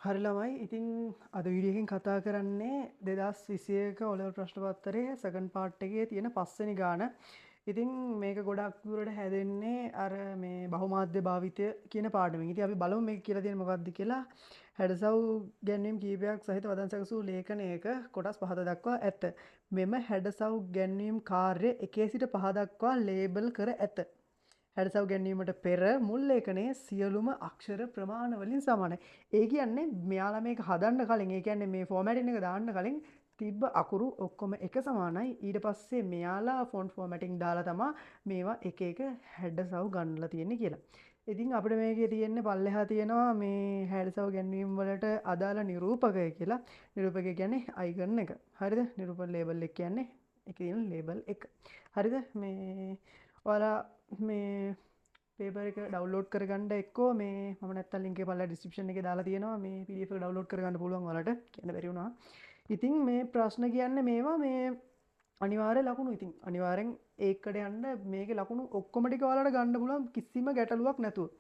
හරි ළමයි ඉතින් අද වීඩියෝ එකෙන් කතා කරන්නේ 2021 ඔලෙවල් ප්‍රශ්න පත්‍රයේ සෙකන්ඩ් පාර්ට් එකේ තියෙන 5 වෙනි ගාන. ඉතින් මේක ගොඩක් දුරට හැදෙන්නේ අර මේ බහුමාධ්‍ය භාවිතය කියන පාඩමෙන්. ඉතින් අපි බලමු මේක කියලා තියෙන්නේ මොකක්ද කියලා. හැඩසව් ගැන්වීම් කීපයක් සහිත වදන් සැකසූ ලේඛනයක කොටස් 5 දක්වා ඇත. මෙම හැඩසව් ගැන්වීම් කාර්ය 1 සිට 5 දක්වා ලේබල් කර ඇත. හැඩසව් ගැන්වීමට පෙර මුල් ලේඛනයේ සියලුම අක්ෂර ප්‍රමාණ වලින් සමානයි. ඒ කියන්නේ මෙයාලා මේක හදන්න කලින් ඒ කියන්නේ මේ ෆෝමැටින් එක දාන්න කලින් තිබ්බ අකුරු ඔක්කොම එක සමානයි. ඊට පස්සේ මෙයාලා ෆොන්ට් ෆෝමැටින් දාලා තමයි මේවා එක එක හැඩසව් ගන්නලා තියෙන්නේ කියලා. ඉතින් අපිට මේකේ තියෙන්නේ පල්ලෙහා තියෙනවා මේ හැඩසව් ගැන්වීම් වලට අදාළ නිරූපකය කියලා. නිරූපකය කියන්නේ අයිකන් එක. හරිද? නිරූපක ලේබල් එක කියන්නේ එකේ තියෙන ලේබල් එක. හරිද? මේ ඔයාලා මේ පේපර් එක ඩවුන්ලෝඩ් කරගන්න එක්කෝ මේ මම නැත්තම් ලින්ක් එක පල්ලා ඩිස්ක්‍රිප්ෂන් එකේ දාලා තියෙනවා මේ PDF එක ඩවුන්ලෝඩ් කරගන්න පුළුවන් ඔයාලට කියන්න බැරි වුණා. ඉතින් මේ ප්‍රශ්න කියන්නේ මේවා මේ අනිවාර්ය ලකුණු. ඉතින් අනිවාර්යෙන් ඒකට යන්න මේකේ ලකුණු ඔක්කොම ටික ඔයාලට ගන්න පුළුවන් කිසිම ගැටලුවක් නැතුව.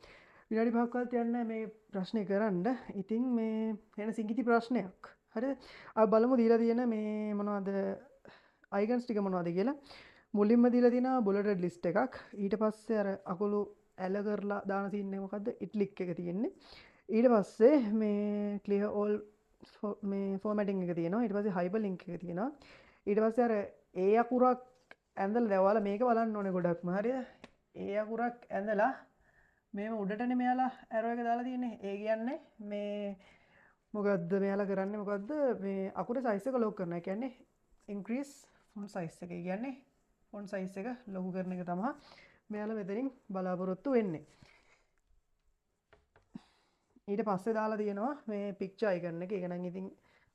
විනාඩි 5ක්වත් යන්නේ මේ ප්‍රශ්නේ කරන්න. ඉතින් මේ එන සිංගිති ප්‍රශ්නයක්. හරිද? අපි බලමු දීලා තියෙන මේ මොනවද අයිකන්ස් ටික මොනවද කියලා. මුලින්ම දීලා තියෙනවා බුලටඩ් ලිස්ට් එකක්. ඊට පස්සේ අර අකුළු ඇල කරලා දාන සීන් එක මොකද්ද? ඉට්ලික් එක තියෙන්නේ. ඊට පස්සේ මේ ක්ලියර් ඕල් මේ ෆෝමැටින් එක තියෙනවා. ඊට පස්සේ හයිපර් ලින්ක් එක තියෙනවා. ඊට පස්සේ අර ඒ අකුරක් ඇඳලා දැන් ඔයාලා මේක බලන්න ඕනේ ගොඩක්ම හරියද? ඒ අකුරක් ඇඳලා මේව උඩටනේ මෙයාලා ඇරෝ එක දාලා තියෙන්නේ. ඒ කියන්නේ මේ මොකද්ද මෙයාලා කරන්නේ මොකද්ද? මේ අකුරේ සයිස් එක ලොක් කරනවා. ඒ කියන්නේ increase font size එක. ඒ කියන්නේ ෆොන්ට් සයිස් එක ලොකු කරන එක තමයි මෙයාලා මෙතනින් බලාපොරොත්තු වෙන්නේ. ඊට පස්සේ දාලා තියෙනවා මේ පික්චර් අයිකන් එක. ඒක නම් ඉතින්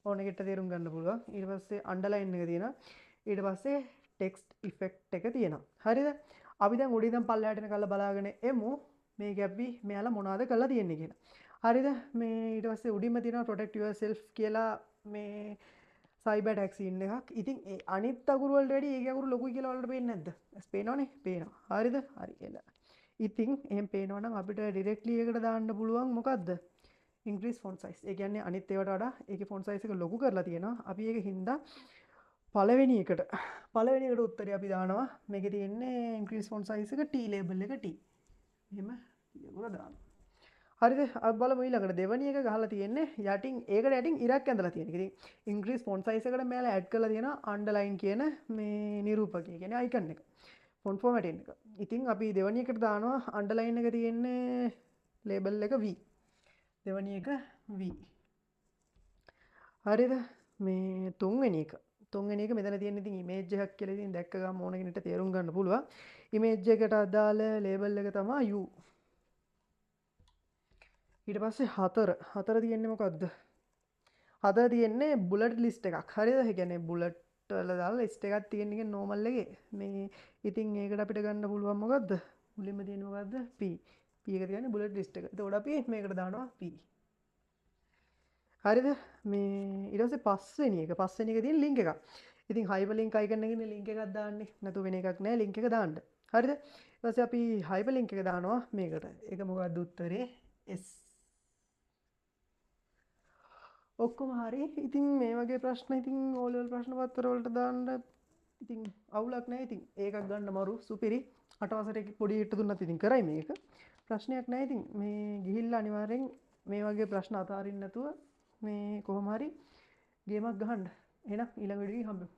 ඕන එකට තේරුම් ගන්න පුළුවන්. ඊට පස්සේ අන්ඩර්ලයින් එක තියෙනවා. ඊට පස්සේ ටෙක්ස්ට් ඉෆෙක්ට් එක තියෙනවා. හරිද? අපි දැන් උඩින් ඉඳන් පල්ලෙහාට එන කල්ලා බලාගෙන එමු මේක අපි මෙයාලා මොනවද කරලා තියෙන්නේ කියලා. හරිද? මේ ඊට පස්සේ උඩින්ම තියෙනවා protect yourself කියලා මේ සයිබර් ඇටැක් සීන් එකක්. ඉතින් ඒ අනිත් අකුරු වලට වැඩිය ඒකේ අකුරු ලොකුයි කියලා වලට පේන්නේ නැද්ද? පේනවනේ. පේනවා. හරිද? හරි කියලා. ඉතින් එහෙම පේනවා නම් අපිට ඩිරෙක්ට්ලි ඒකට දාන්න පුළුවන් මොකද්ද? increase font size. ඒ කියන්නේ අනිත් ඒවාට වඩා ඒකේ font size එක ලොකු කරලා තියෙනවා. අපි ඒක හින්දා පළවෙනි එකට උත්තරේ අපි දානවා. මේකේ තියෙන්නේ increase font size එක T label එක T. එහෙම තියලා දානවා. හරිද? අපි බලමු ඊළඟට දෙවෙනි එක ගහලා තියෙන්නේ යටින් ඒකට යටින් ඉරක් ඇඳලා තියෙන. ඉතින් increase font size එකට මෙයාලා ඇඩ් කරලා තියෙනවා underline කියන මේ නිරූපකය. කියන්නේ icon එක. font formatting එක. ඉතින් අපි දෙවෙනි එකට දානවා underline එක තියෙන්නේ label එක V. දෙවෙනි එක V. හරිද? මේ තුන්වෙනි එක මෙතන තියෙන ඉතින් image එකක් කියලා ඉතින් දැක්ක ගමන් ඕන කෙනෙක්ට තේරුම් ගන්න පුළුවන්. image එකට අදාළ label එක තමයි U. ඊට පස්සේ හතර තියෙන්නේ මොකක්ද? හතර තියෙන්නේ බුලට් ලිස්ට් එකක්. හරිද? ඒ කියන්නේ බුලට් වල දාලා ලිස්ට් එකක් තියෙන එක නෝමල් එකේ. මේ ඉතින් ඒකට අපිට ගන්න පුළුවන් මොකද්ද? මුලින්ම තියෙන්නේ මොකද්ද? P. P එක කියන්නේ බුලට් ලිස්ට් එක. එතකොට අපි මේකට දානවා P. හරිද? මේ ඊට පස්සේ පස්වෙනි එක තියෙන ලින්ක් එකක්. ඉතින් හයිපර් ලින්ක් අයිකන් එකේ ඉන්න ලින්ක් එකක් දාන්නේ. නැතු වෙන එකක් නෑ ලින්ක් එක දාන්න. හරිද? ඊට පස්සේ අපි හයිපර් ලින්ක් එක දානවා මේකට. ඒක මොකද්ද උත්තරේ? S. ඔක්කොම හරි. ඉතින් මේ වගේ ප්‍රශ්න ඉතින් O level ප්‍රශ්න පත්‍ර වලට දාන්න ඉතින් අවුලක් නැහැ. ඉතින් ඒකක් ගන්න මරු සුපිරි. 8 වසරේ පොඩි හිට දුන්නත් ඉතින් කරයි මේක. ප්‍රශ්නයක් නැහැ. ඉතින් මේ ගිහිල්ලා අනිවාර්යෙන් මේ වගේ ප්‍රශ්න අතාරින්න නැතුව මේ කොහොම හරි ගේමක් ගහන්න. එහෙනම් ඊළඟ වීඩියෝ එකේ හම්බෙමු.